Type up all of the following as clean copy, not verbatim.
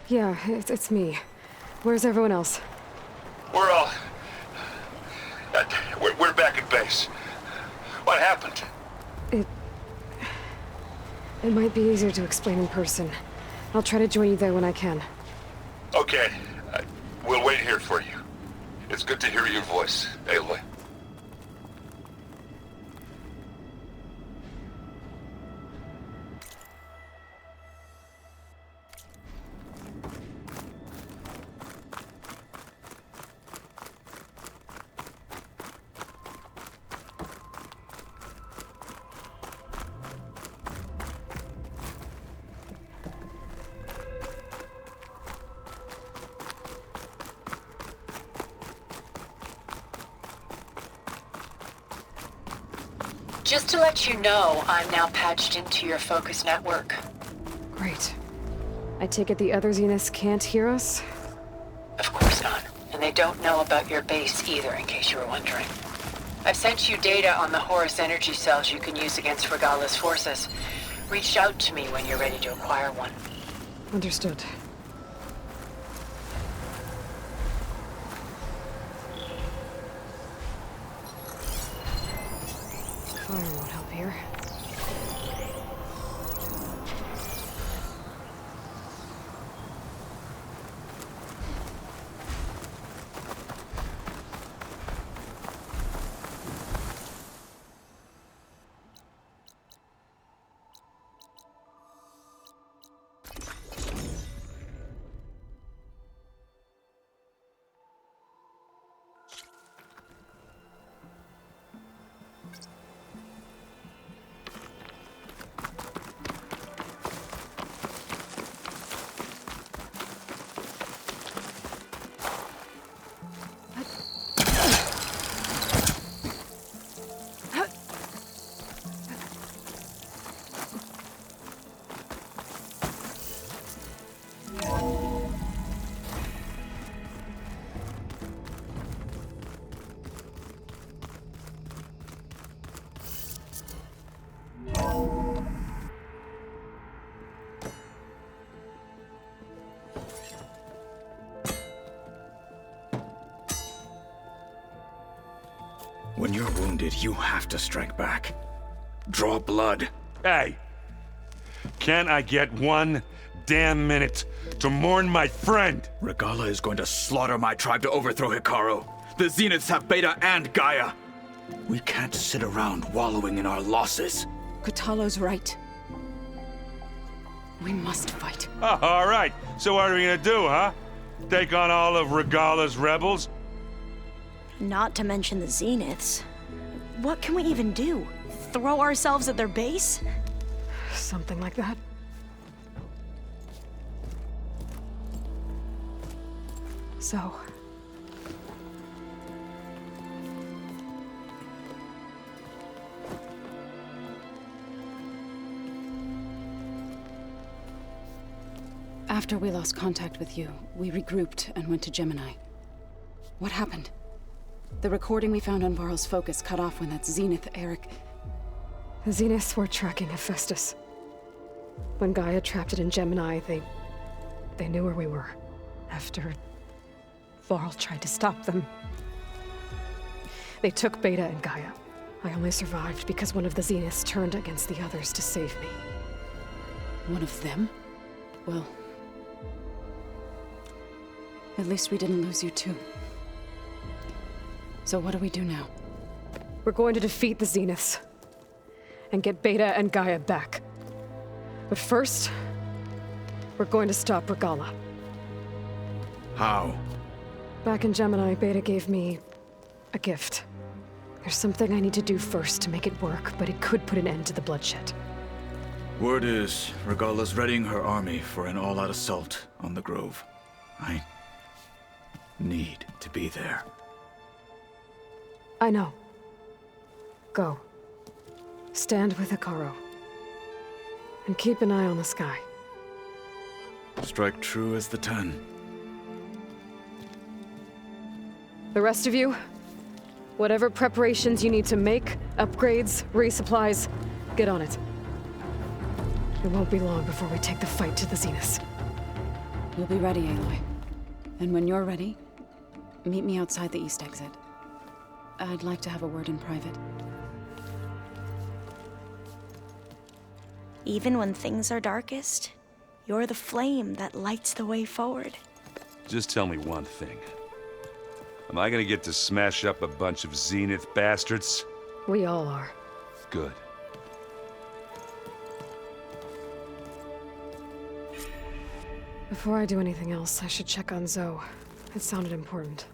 Yeah, it's me. Where's everyone else? We're all... We're back at base. What happened? It might be easier to explain in person. I'll try to join you there when I can. Okay. We'll wait here for you. It's good to hear your voice, Aloy. Just to let you know, I'm now patched into your focus network. Great. I take it the other Zeniths can't hear us? Of course not. And they don't know about your base either, in case you were wondering. I've sent you data on the Horus energy cells you can use against Regala's forces. Reach out to me when you're ready to acquire one. Understood. Fire won't help here. When you're wounded, you have to strike back. Draw blood. Hey! Can I get one damn minute to mourn my friend? Regala is going to slaughter my tribe to overthrow Hikaru. The Zeniths have Beta and Gaia. We can't sit around wallowing in our losses. Kotallo's right. We must fight. Oh, all right. So what are we gonna do, huh? Take on all of Regala's rebels? Not to mention the Zeniths. What can we even do? Throw ourselves at their base? Something like that. So... After we lost contact with you, we regrouped and went to Gemini. What happened? The recording we found on Varl's focus cut off when that Zenith, Eric... The Zeniths were tracking Hephaestus. When Gaia trapped it in Gemini, they knew where we were. After Varl tried to stop them. They took Beta and Gaia. I only survived because one of the Zeniths turned against the others to save me. One of them? Well... at least we didn't lose you too. So what do we do now? We're going to defeat the Zeniths. And get Beta and Gaia back. But first, we're going to stop Regala. How? Back in Gemini, Beta gave me a gift. There's something I need to do first to make it work, but it could put an end to the bloodshed. Word is, Regala's readying her army for an all-out assault on the Grove. I need to be there. I know. Go. Stand with Hikaru. And keep an eye on the sky. Strike true as the 10. The rest of you, whatever preparations you need to make, upgrades, resupplies, get on it. It won't be long before we take the fight to the Zeniths. We'll be ready, Aloy. And when you're ready, meet me outside the east exit. I'd like to have a word in private. Even when things are darkest, you're the flame that lights the way forward. Just tell me one thing. Am I gonna get to smash up a bunch of Zenith bastards? We all are. Good. Before I do anything else, I should check on Zoe. It sounded important.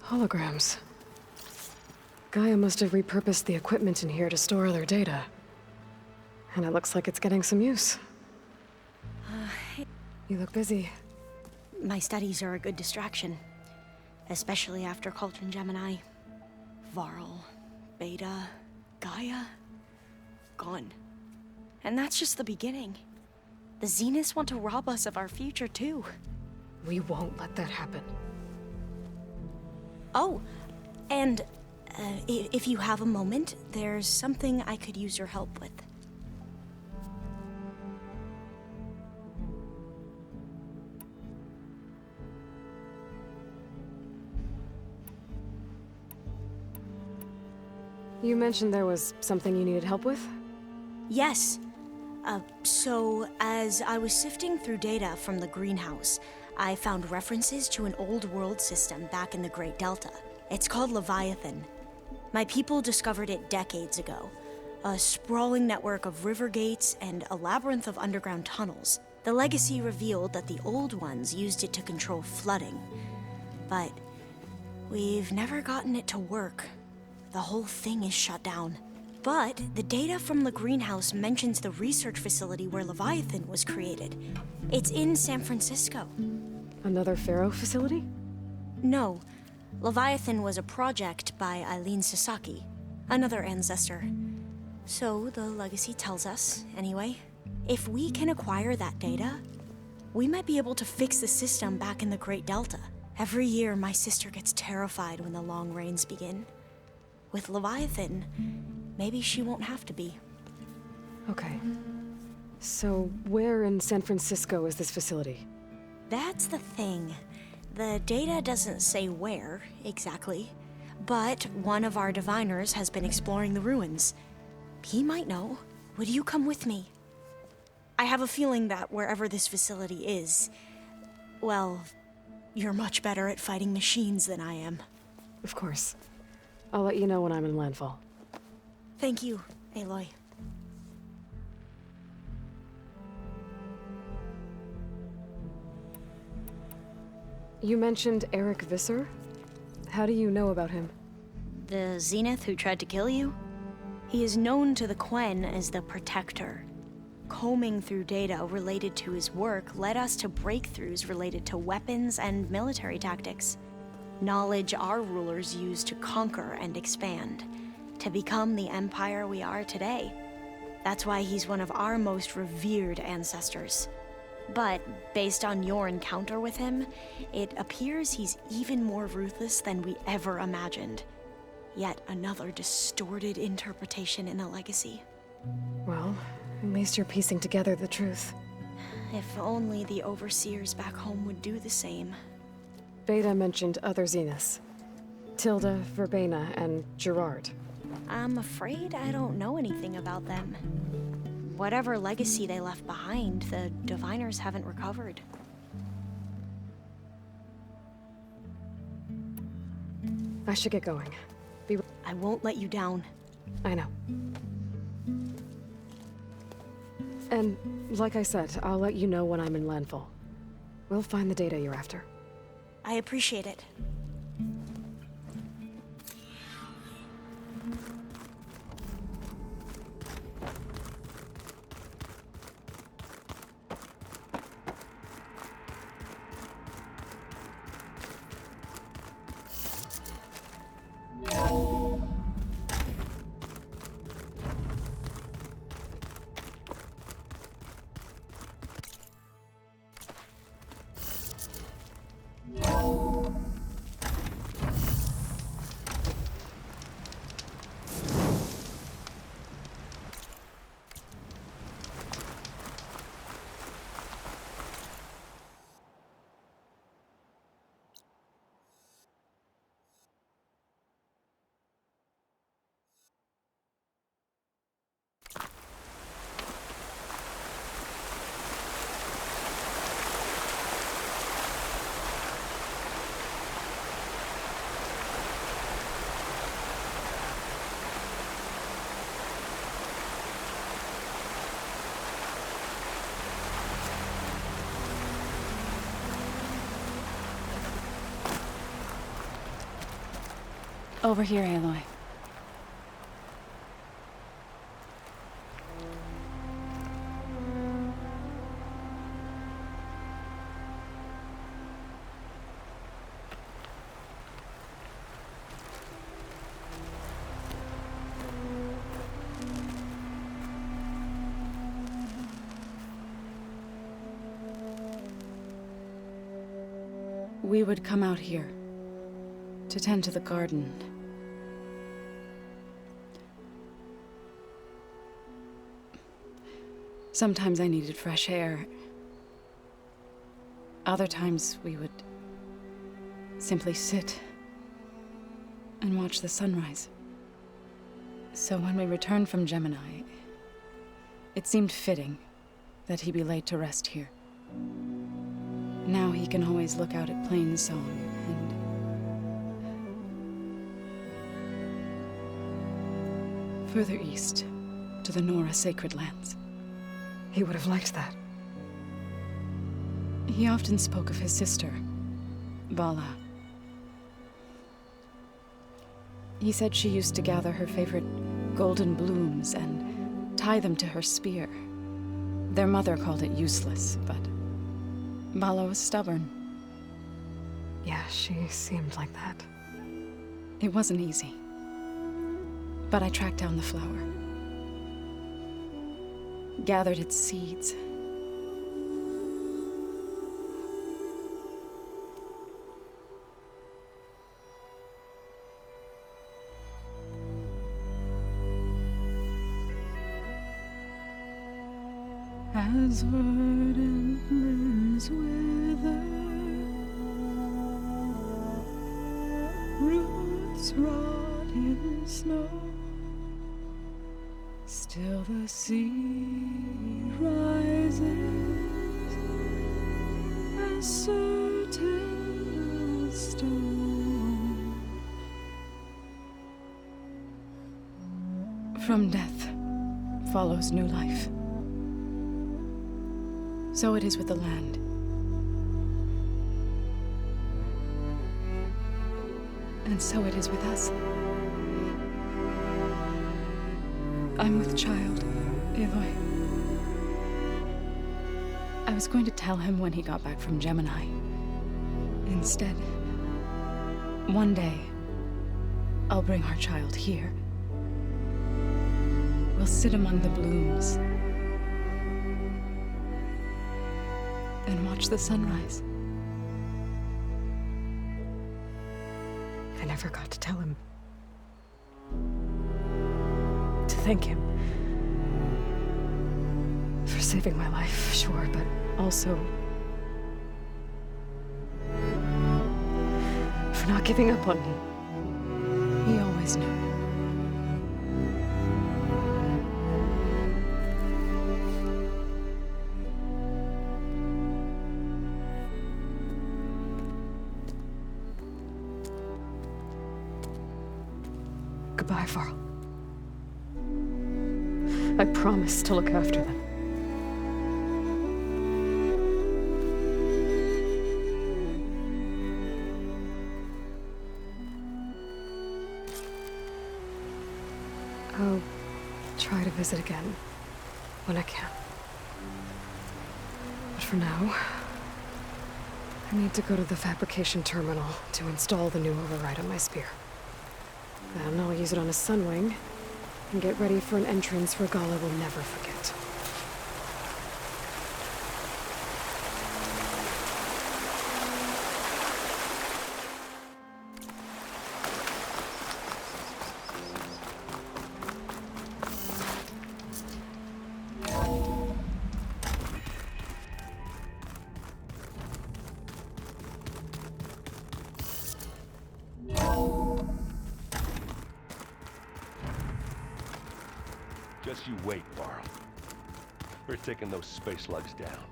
Holograms. Gaia must have repurposed the equipment in here to store their data. And it looks like it's getting some use. You look busy. My studies are a good distraction. Especially after Cauldron Gemini. Varl, Beta, Gaia. Gone. And that's just the beginning. The Zeniths want to rob us of our future, too. We won't let that happen. Oh, and if you have a moment, there's something I could use your help with. You mentioned there was something you needed help with? Yes. So, as I was sifting through data from the greenhouse, I found references to an old world system back in the Great Delta. It's called Leviathan. My people discovered it decades ago. A sprawling network of river gates and a labyrinth of underground tunnels. The legacy revealed that the old ones used it to control flooding. But we've never gotten it to work. The whole thing is shut down. But the data from the greenhouse mentions the research facility where Leviathan was created. It's in San Francisco. Another Pharaoh facility? No. Leviathan was a project by Eileen Sasaki, another ancestor. So the legacy tells us, anyway. If we can acquire that data, we might be able to fix the system back in the Great Delta. Every year, my sister gets terrified when the long rains begin. With Leviathan, maybe she won't have to be. Okay. So, where in San Francisco is this facility? That's the thing. The data doesn't say where, exactly. But one of our diviners has been exploring the ruins. He might know. Would you come with me? I have a feeling that wherever this facility is, well, you're much better at fighting machines than I am. Of course. I'll let you know when I'm in landfall. Thank you, Aloy. You mentioned Eric Visser? How do you know about him? The Zenith who tried to kill you? He is known to the Quen as the Protector. Combing through data related to his work led us to breakthroughs related to weapons and military tactics. Knowledge our rulers used to conquer and expand, to become the empire we are today. That's why he's one of our most revered ancestors. But based on your encounter with him, it appears he's even more ruthless than we ever imagined. Yet another distorted interpretation in the legacy. Well, at least you're piecing together the truth. If only the overseers back home would do the same. Beta mentioned other Zeniths. Tilda, Verbena, and Gerard. I'm afraid I don't know anything about them. Whatever legacy they left behind, the diviners haven't recovered. I should get going. I won't let you down. I know. And like I said, I'll let you know when I'm in landfall. We'll find the data you're after. I appreciate it. Over here, Aloy. We would come out here to tend to the garden. Sometimes I needed fresh air. Other times we would simply sit and watch the sunrise. So when we returned from Gemini, it seemed fitting that he be laid to rest here. Now he can always look out at Plain Song and further east to the Nora Sacred Lands. He would have liked that. He often spoke of his sister, Vala. He said she used to gather her favorite golden blooms and tie them to her spear. Their mother called it useless, but Vala was stubborn. Yeah, she seemed like that. It wasn't easy. But I tracked down the flower. Gathered its seeds. As verdant limbs wither, roots rot in snow, still the seed rises, as certain as stone. From death follows new life. So it is with the land. And so it is with us. I'm with child, Aloy. I was going to tell him when he got back from Gemini. Instead, one day, I'll bring our child here. We'll sit among the blooms and watch the sunrise. I never got to tell him. To thank him. For saving my life, sure, but also for not giving up on me. He always knew. Goodbye, Varl. I promise to look after them. I'll try to visit again when I can. But for now, I need to go to the fabrication terminal to install the new override on my spear. Then I'll use it on a sunwing and get ready for an entrance Regala will never forget. Just you wait, Varl. We're taking those space slugs down.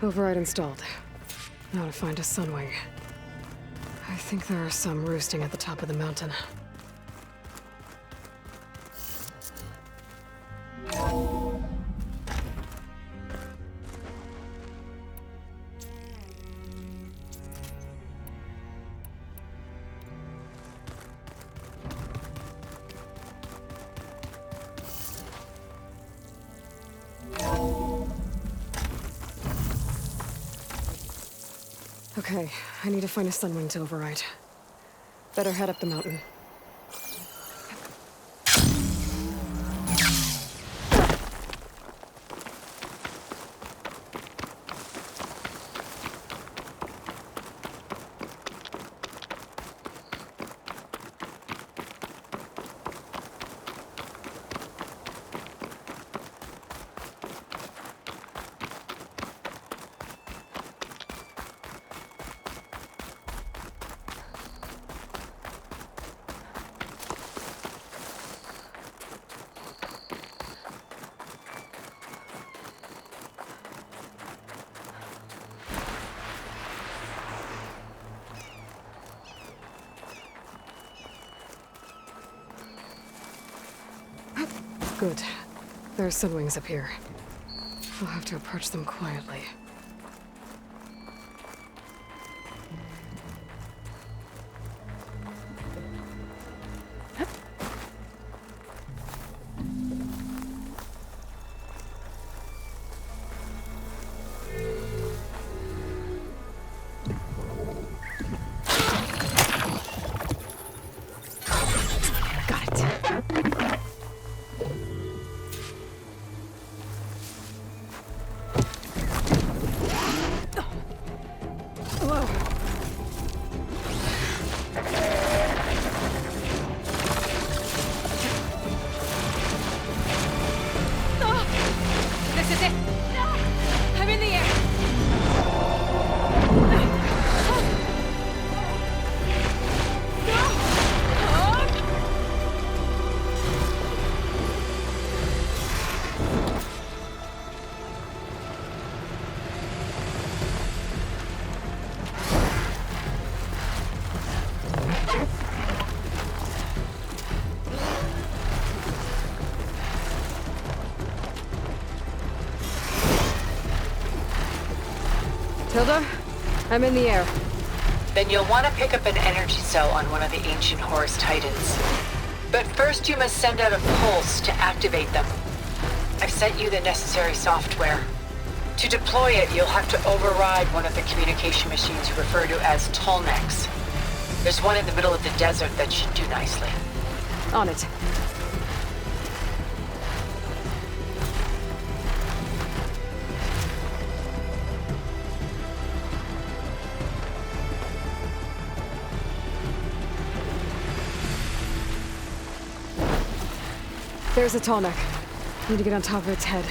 Override installed. Now to find a sunwing. I think there are some roosting at the top of the mountain. Okay, I need to find a sunwing to override. Better head up the mountain. Good. There are sunwings up here. I'll have to approach them quietly. Tilda, I'm in the air. Then you'll want to pick up an energy cell on one of the ancient Horus Titans. But first you must send out a pulse to activate them. I've sent you the necessary software. To deploy it, you'll have to override one of the communication machines you refer to as Tallnecks. There's one in the middle of the desert that should do nicely. On it. There's a Tallneck. Need to get on top of its head.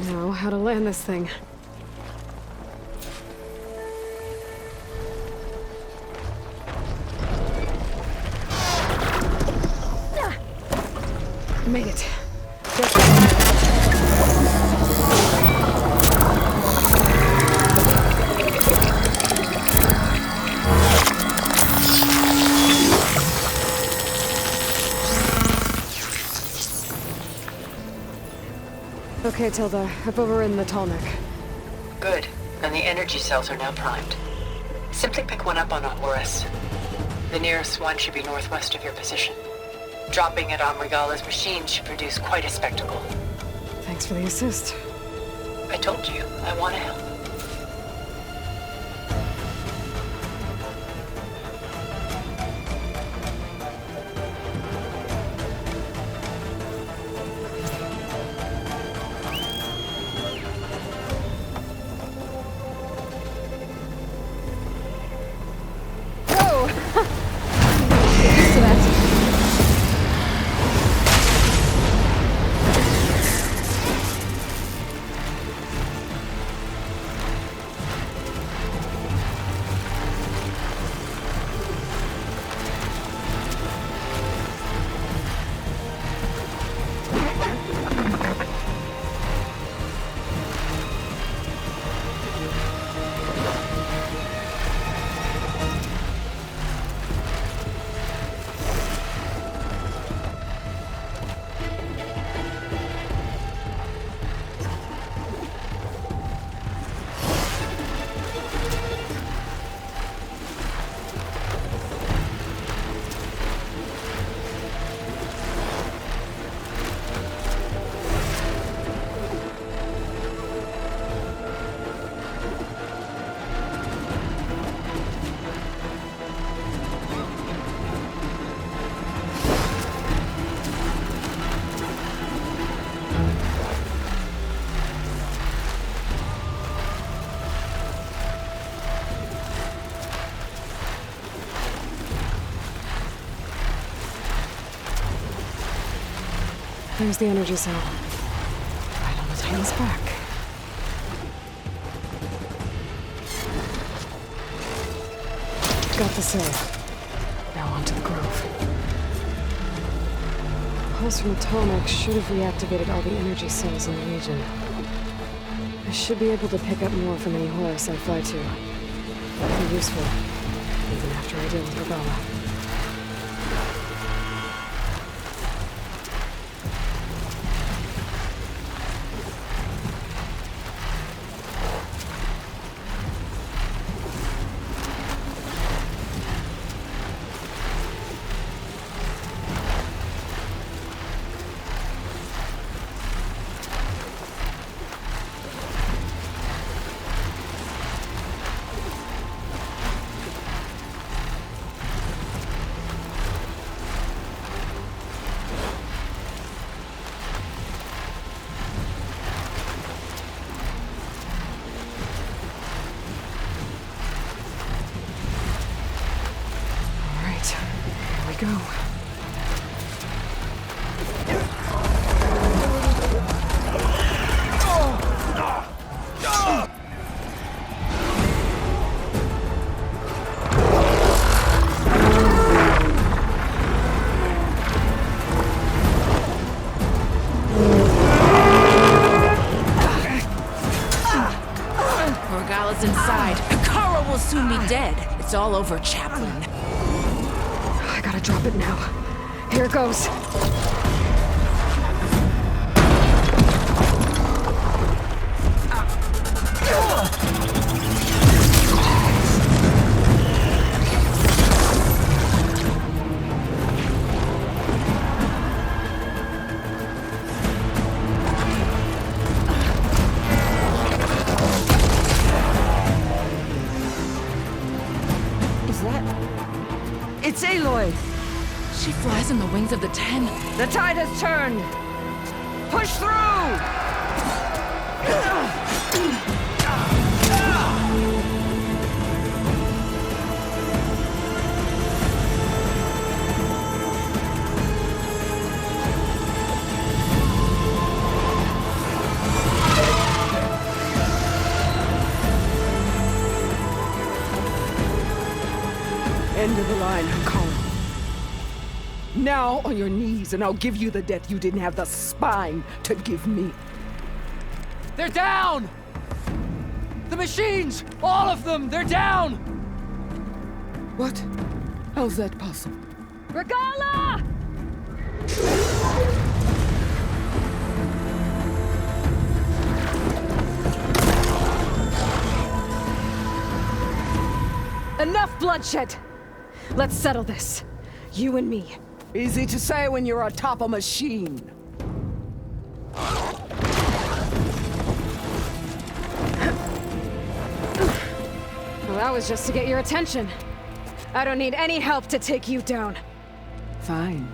Now, how to land this thing. Made it. Okay, Tilda. I've overridden the Tallneck. Good. And the energy cells are now primed. Simply pick one up on a Horus. The nearest one should be northwest of your position. Dropping it on Regala's machine should produce quite a spectacle. Thanks for the assist. I told you, I want to help. There's the energy cell. Right on the Titan's back. Got the save. Now on to the grove. The pulse from the Tomac should have reactivated all the energy cells in the region. I should be able to pick up more from any Horus I fly to. That'll be useful, even after I deal with Regala. Go. Regala's inside. Kara will soon be dead. It's all over, Chaplain. I gotta drop it now. Here it goes. Is that... It's Aloy! She flies on the wings of the 10. The tide has turned! Push through! End of the line, Kara. Now on your knees, and I'll give you the death you didn't have the spine to give me. They're down! The machines! All of them! They're down! What? How's that possible? Regala! Enough bloodshed! Let's settle this. You and me. Easy to say when you're atop a machine. Well, that was just to get your attention. I don't need any help to take you down. Fine.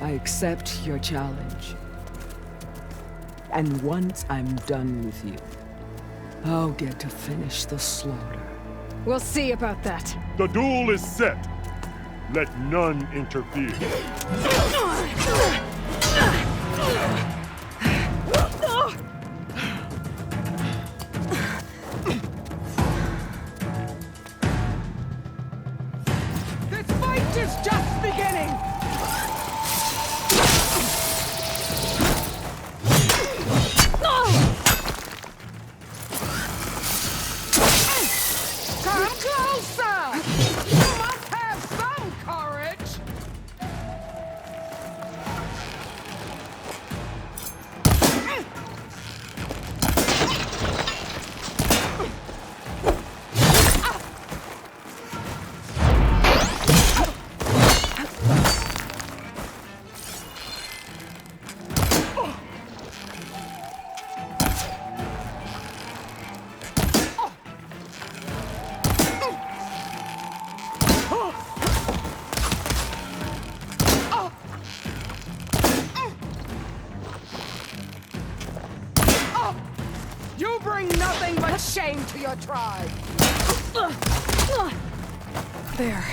I accept your challenge. And once I'm done with you, I'll get to finish the slaughter. We'll see about that. The duel is set. Let none interfere. This fight is just beginning! Come closer! You must have some courage! You bring nothing but shame to your tribe! There.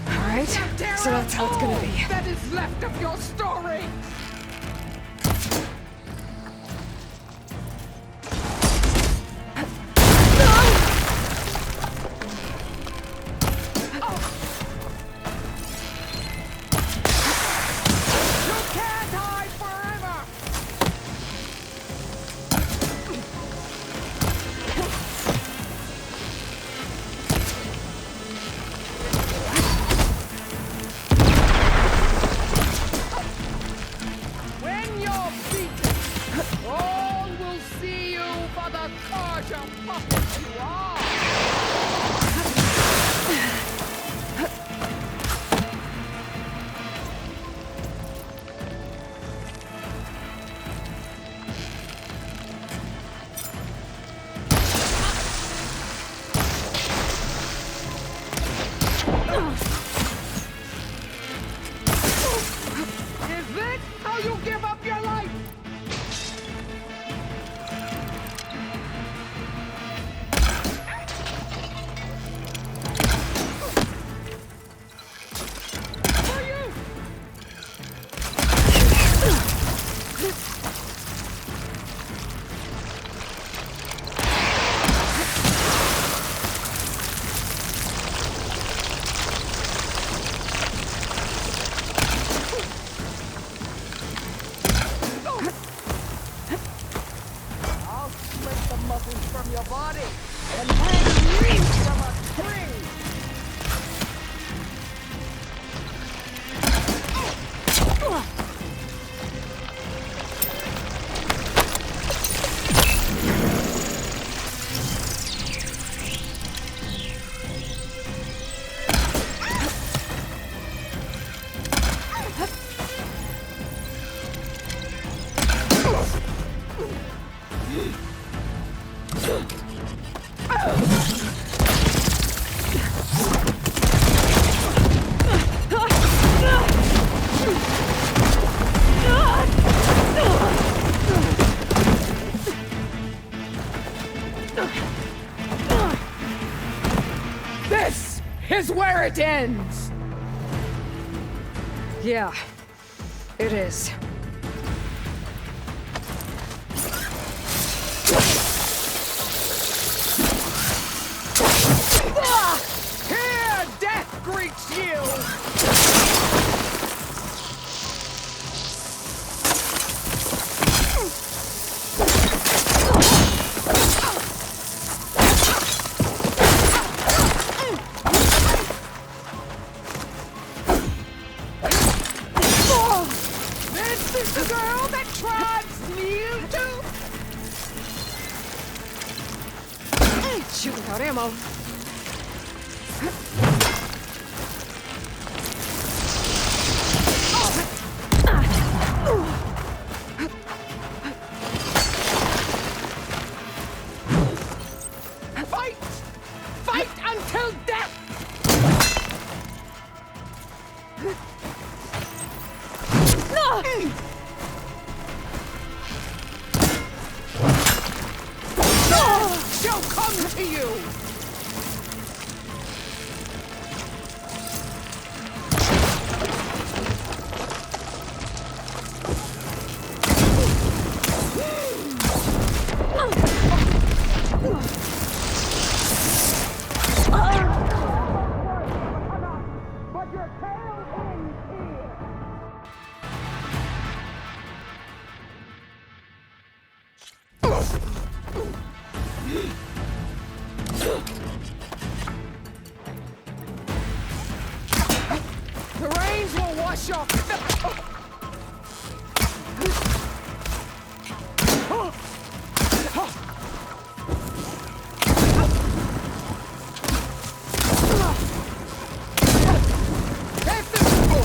Alright, so that's how it's gonna be. That is left of your story! This is where it ends! Yeah, it is. Here, death greets you! This is the girl that tried you to... Shoot without ammo. Fight! Fight until death! Shall come to you! But your tail ends here! The rains will wash off the... If the...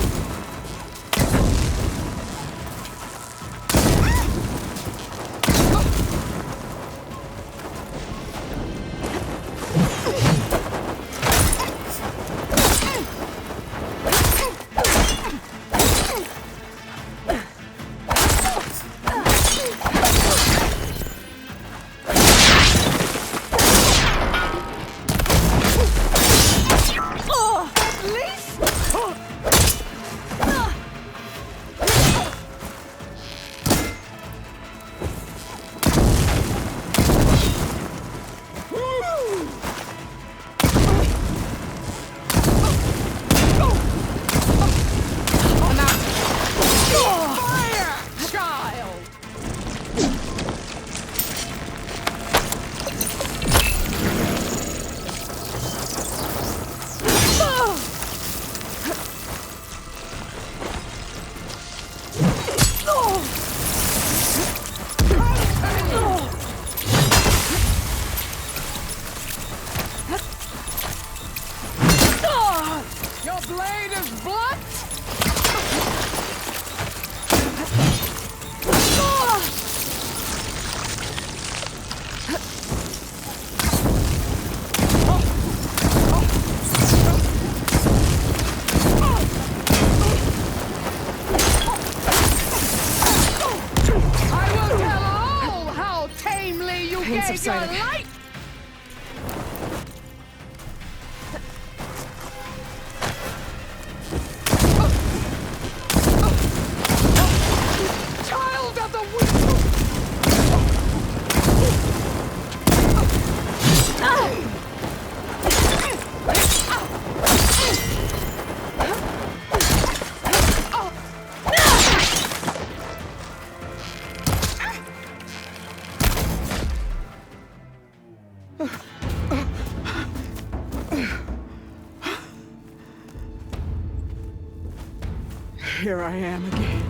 Here I am again,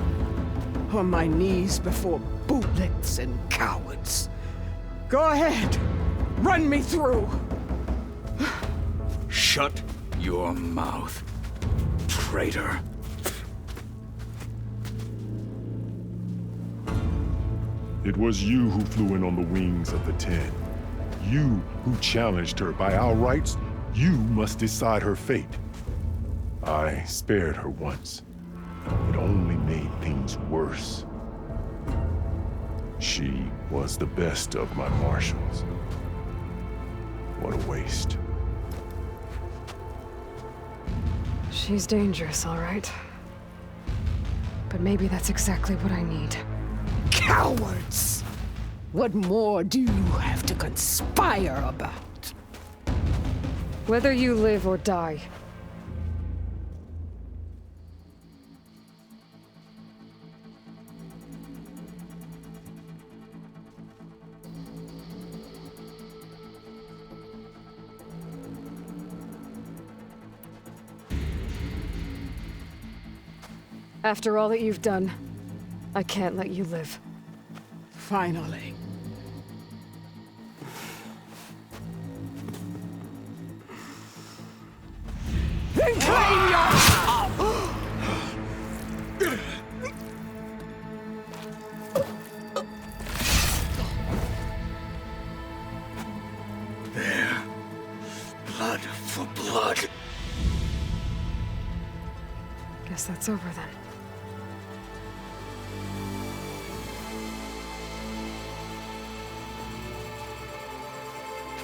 on my knees before bootlets and cowards. Go ahead, run me through. Shut your mouth, traitor. It was you who flew in on the wings of the 10. You who challenged her. By our rights, you must decide her fate. I spared her once. It only made things worse. She was the best of my marshals. What a waste. She's dangerous, all right. But maybe that's exactly what I need. Cowards! What more do you have to conspire about? Whether you live or die. After all that you've done, I can't let you live. Finally. Then claim your... There. Blood for blood. Guess that's over then.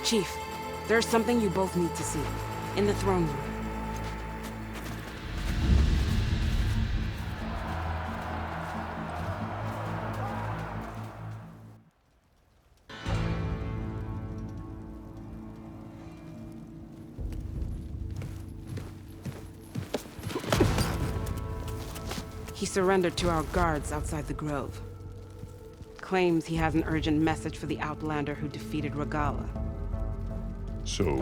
Chief, there's something you both need to see. In the throne room. He surrendered to our guards outside the grove. Claims he has an urgent message for the Outlander who defeated Regala. So,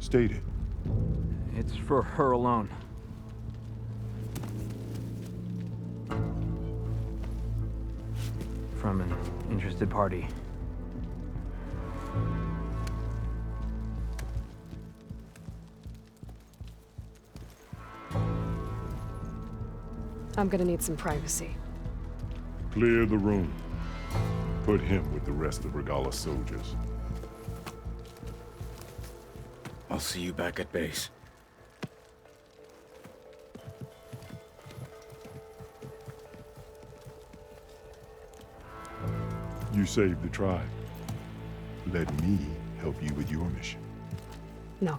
state it. It's for her alone. From an interested party. I'm gonna need some privacy. Clear the room. Put him with the rest of Regala's soldiers. I'll see you back at base. You saved the tribe. Let me help you with your mission. No.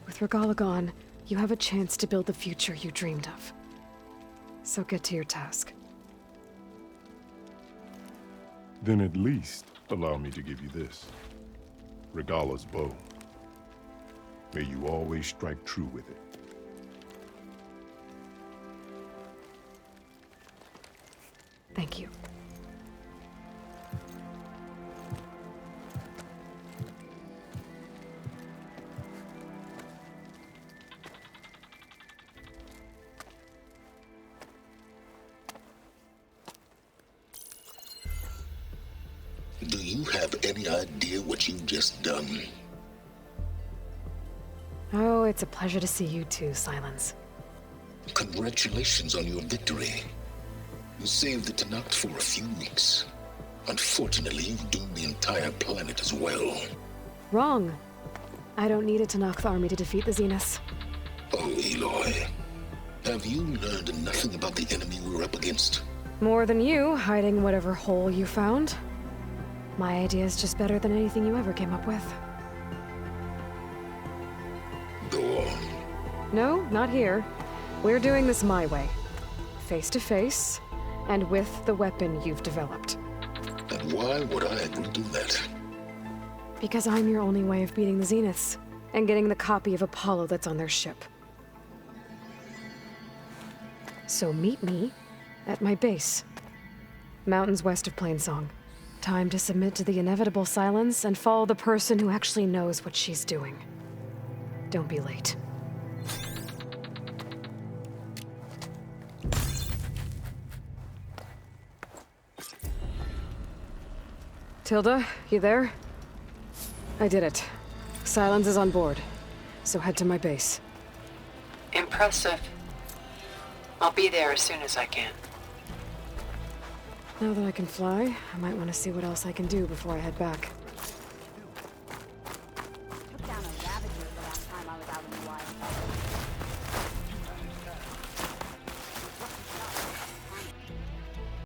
With Regala gone, you have a chance to build the future you dreamed of. So get to your task. Then at least allow me to give you this. Regala's bow. May you always strike true with it. Thank you. Do you have any idea what you've just done? Oh, it's a pleasure to see you too, Silence. Congratulations on your victory. You saved the Tenakth for a few weeks. Unfortunately, you've doomed the entire planet as well. Wrong. I don't need a Tenakth army to defeat the Zeniths. Oh, Aloy. Have you learned nothing about the enemy we're up against? More than you, hiding whatever hole you found. My idea is just better than anything you ever came up with. Go on. No, not here. We're doing this my way. Face to face, and with the weapon you've developed. And why would I agree to that? Because I'm your only way of beating the Zeniths, and getting the copy of Apollo that's on their ship. So meet me at my base. Mountains west of Plainsong. Time to submit to the inevitable silence and follow the person who actually knows what she's doing. Don't be late. Tilda, you there? I did it. Silence is on board, so head to my base. Impressive. I'll be there as soon as I can. Now that I can fly, I might want to see what else I can do before I head back.